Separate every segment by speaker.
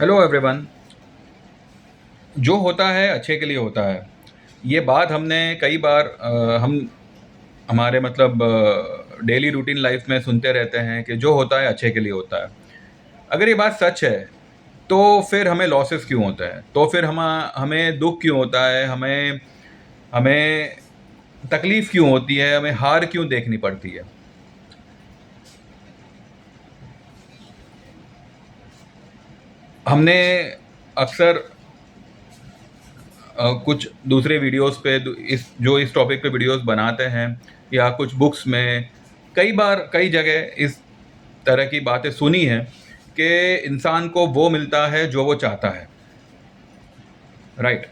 Speaker 1: Hello everyone. जो होता है अच्छे के लिए होता है। ये बात हमने कई बार हम हमारे मतलब डेली रूटीन लाइफ में सुनते रहते हैं कि जो होता है अच्छे के लिए होता है। अगर ये बात सच है तो फिर हमें लॉसेस क्यों होता है, तो फिर हमें दुख क्यों होता है, हमें हमें तकलीफ क्यों होती है, हमें हार क्यों देखनी पड़ती है। हमने अक्सर कुछ दूसरे वीडियोस पे इस टॉपिक पे वीडियोस बनाते हैं या कुछ बुक्स में कई बार कई जगह इस तरह की बातें सुनी हैं कि इंसान को वो मिलता है जो वो चाहता है। राइट।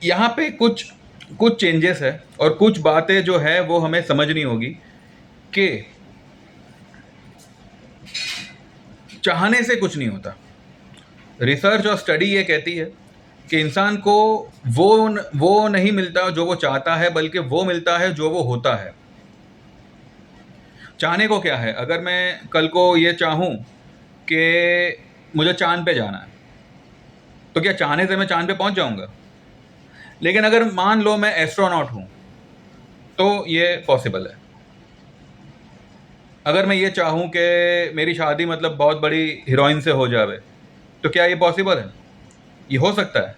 Speaker 1: यहाँ पे कुछ कुछ चेंजेस है और कुछ बातें जो है वो हमें समझनी होगी कि चाहने से कुछ नहीं होता। रिसर्च और स्टडी ये कहती है कि इंसान को वो वो नहीं मिलता जो वो चाहता है, बल्कि वो मिलता है जो वो होता है। चाहने को क्या है, अगर मैं कल को ये चाहूँ कि मुझे चांद पे जाना है, तो क्या चाहने से मैं चांद पे पहुंच जाऊंगा? लेकिन अगर मान लो मैं एस्ट्रोनॉट हूं, तो ये पॉसिबल है। अगर मैं ये चाहूँ कि मेरी शादी मतलब बहुत बड़ी हीरोइन से हो जावे, तो क्या ये पॉसिबल है? ये हो सकता है।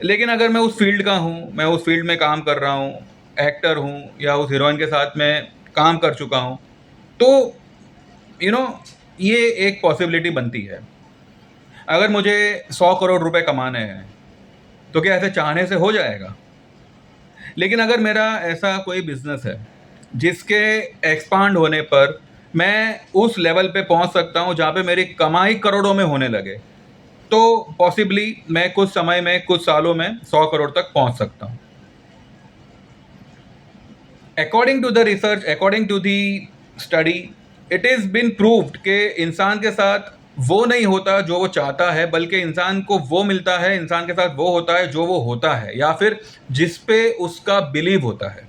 Speaker 1: लेकिन अगर मैं उस फील्ड का हूँ, मैं उस फील्ड में काम कर रहा हूँ, एक्टर हूँ या उस हीरोइन के साथ में काम कर चुका हूँ, तो यू नो ये एक पॉसिबिलिटी बनती है। अगर मुझे 100 करोड़ रुपए कमाने हैं, तो क्या ऐसे चाहने से हो जाएगा? लेकिन अगर मेरा ऐसा कोई बिजनेस है जिसके एक्सपांड होने पर मैं उस लेवल पे पहुंच सकता हूं जहां पे मेरी कमाई करोड़ों में होने लगे, तो पॉसिबली मैं कुछ समय में, कुछ सालों में 100 करोड़ तक पहुंच सकता हूं। According to the research, according to the study, it is been proved कि इंसान के साथ वो नहीं होता जो वो चाहता है, बल्कि इंसान को वो मिलता है, इंसान के साथ वो होता है जो वो होता है, या फिर जिस पे उसका बिलीव होता है।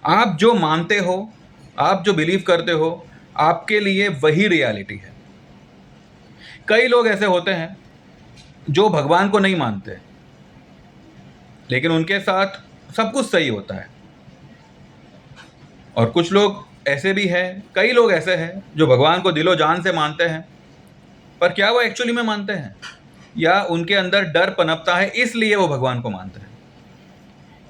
Speaker 1: आप जो मानते हो, आप जो बिलीव करते हो, आपके लिए वही रियलिटी है। कई लोग ऐसे होते हैं जो भगवान को नहीं मानते, लेकिन उनके साथ सब कुछ सही होता है। और कुछ लोग ऐसे भी हैं, कई लोग ऐसे हैं जो भगवान को दिलो जान से मानते हैं, पर क्या वो एक्चुअली में मानते हैं, या उनके अंदर डर पनपता है इसलिए वो भगवान को मानते हैं।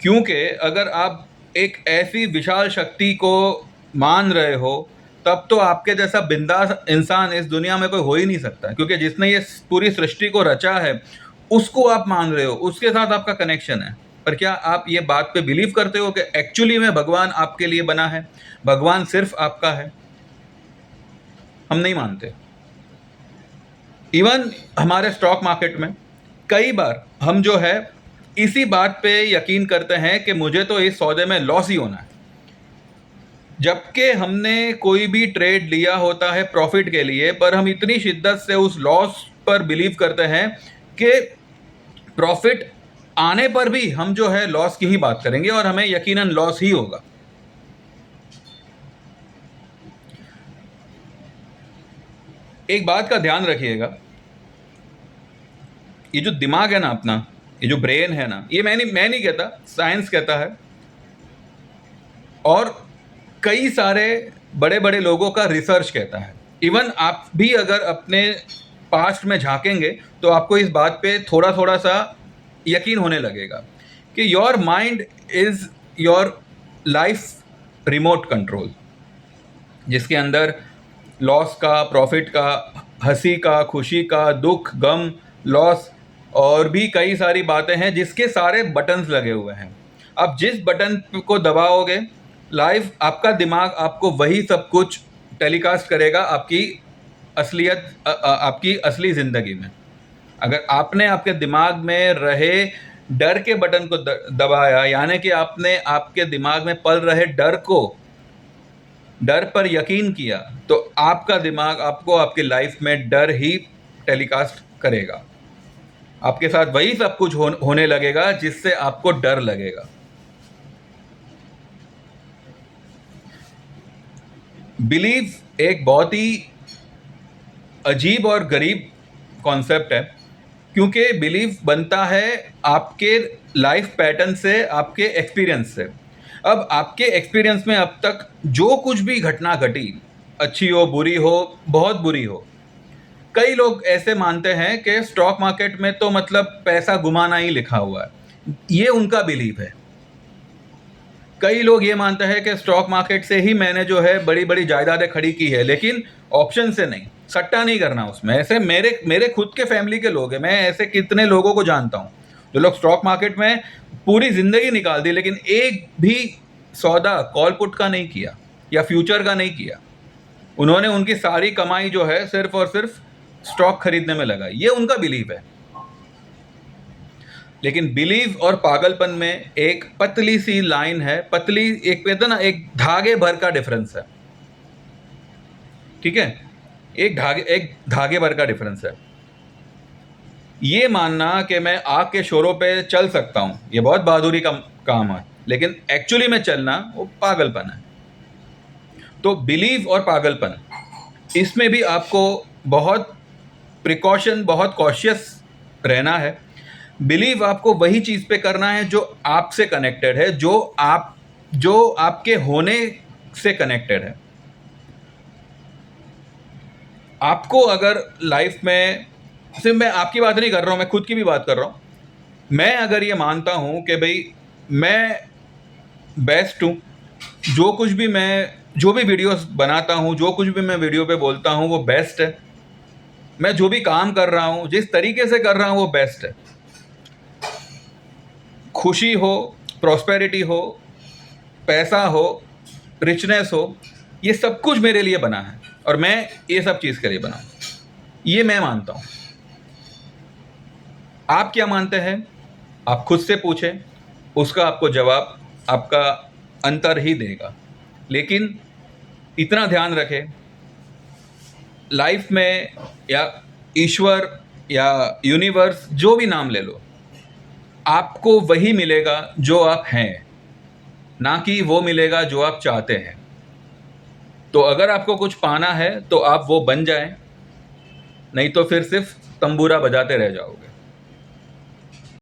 Speaker 1: क्योंकि अगर आप एक ऐसी विशाल शक्ति को मान रहे हो, तब तो आपके जैसा बिंदास इंसान इस दुनिया में कोई हो ही नहीं सकता, क्योंकि जिसने ये पूरी सृष्टि को रचा है उसको आप मान रहे हो, उसके साथ आपका कनेक्शन है। पर क्या आप ये बात पे बिलीव करते हो कि एक्चुअली में भगवान आपके लिए बना है, भगवान सिर्फ आपका है? हम नहीं मानते। इवन हमारे स्टॉक मार्केट में कई बार हम जो है इसी बात पे यकीन करते हैं कि मुझे तो इस सौदे में लॉस ही होना है, जबकि हमने कोई भी ट्रेड लिया होता है प्रॉफिट के लिए, पर हम इतनी शिद्दत से उस लॉस पर बिलीव करते हैं कि प्रॉफिट आने पर भी हम जो है लॉस की ही बात करेंगे और हमें यकीनन लॉस ही होगा। एक बात का ध्यान रखिएगा, ये जो दिमाग है ना अपना, ये जो ब्रेन है ना, ये मैं नहीं कहता, साइंस कहता है। और कई सारे बड़े बड़े लोगों का रिसर्च कहता है। इवन आप भी अगर अपने पास्ट में झांकेंगे तो आपको इस बात पे थोड़ा थोड़ा सा यकीन होने लगेगा कि your mind is your life remote control, जिसके अंदर लॉस का, प्रॉफिट का, हंसी का, खुशी का, दुख, गम, लॉस और भी कई सारी बातें हैं जिसके सारे बटन्स लगे हुए हैं। अब जिस बटन को दबाओगे, लाइव आपका दिमाग आपको वही सब कुछ टेलीकास्ट करेगा आपकी असलियत, आपकी असली ज़िंदगी में। अगर आपने आपके दिमाग में रहे डर के बटन को दबाया, यानी कि आपने आपके दिमाग में पल रहे डर पर यकीन किया, तो आपका दिमाग आपको आपकी लाइफ में डर ही टेलीकास्ट करेगा। आपके साथ वही सब कुछ होने लगेगा जिससे आपको डर लगेगा। बिलीव एक बहुत ही अजीब और गरीब कॉन्सेप्ट है, क्योंकि बिलीव बनता है आपके लाइफ पैटर्न से, आपके एक्सपीरियंस से। अब आपके एक्सपीरियंस में अब तक जो कुछ भी घटना घटी, अच्छी हो, बुरी हो, बहुत बुरी हो, कई लोग ऐसे मानते हैं कि स्टॉक मार्केट में तो मतलब पैसा घुमाना ही लिखा हुआ है। ये उनका बिलीव है। कई लोग ये मानते हैं कि स्टॉक मार्केट से ही मैंने जो है बड़ी बड़ी जायदादें खड़ी की है, लेकिन ऑप्शन से नहीं, सट्टा नहीं करना उसमें। ऐसे मेरे मेरे खुद के फैमिली के लोग हैं, मैं ऐसे कितने लोगों को जानता हूँ जो लोग स्टॉक मार्केट में पूरी ज़िंदगी निकाल दी, लेकिन एक भी सौदा कॉल पुट का नहीं किया या फ्यूचर का नहीं किया। उन्होंने उनकी सारी कमाई जो है सिर्फ और सिर्फ स्टॉक खरीदने में लगाई। ये उनका बिलीव है। लेकिन बिलीव और पागलपन में एक पतली सी लाइन है, पतली, एक कहते ना, एक धागे भर का डिफरेंस है। ठीक है, एक धागे भर का डिफरेंस है। ये मानना कि मैं आग के शोरों पे चल सकता हूं, ये बहुत बहादुरी का काम है, लेकिन एक्चुअली में चलना वो पागलपन है। तो बिलीव और पागलपन, इसमें भी आपको बहुत प्रिकॉशन, बहुत कॉशियस रहना है। बिलीव आपको वही चीज़ पे करना है जो आपसे कनेक्टेड है, जो आपके होने से कनेक्टेड है। आपको अगर लाइफ में, सिर्फ मैं आपकी बात नहीं कर रहा हूँ, मैं खुद की भी बात कर रहा हूँ। मैं अगर ये मानता हूँ कि भाई मैं बेस्ट हूँ, जो भी वीडियोस बनाता हूँ, जो कुछ भी मैं वीडियो पे बोलता हूँ वो बेस्ट है, मैं जो भी काम कर रहा हूँ, जिस तरीके से कर रहा हूँ वो बेस्ट है। खुशी हो, प्रॉस्पेरिटी हो, पैसा हो, रिचनेस हो, ये सब कुछ मेरे लिए बना है और मैं ये सब चीज़ के लिए बना हूँ। ये मैं मानता हूँ। आप क्या मानते हैं? आप खुद से पूछें, उसका आपको जवाब आपका अंतर ही देगा। लेकिन इतना ध्यान रखें, लाइफ में या ईश्वर या यूनिवर्स, जो भी नाम ले लो, आपको वही मिलेगा जो आप हैं, ना कि वो मिलेगा जो आप चाहते हैं। तो अगर आपको कुछ पाना है तो आप वो बन जाएं, नहीं तो फिर सिर्फ तंबूरा बजाते रह जाओ।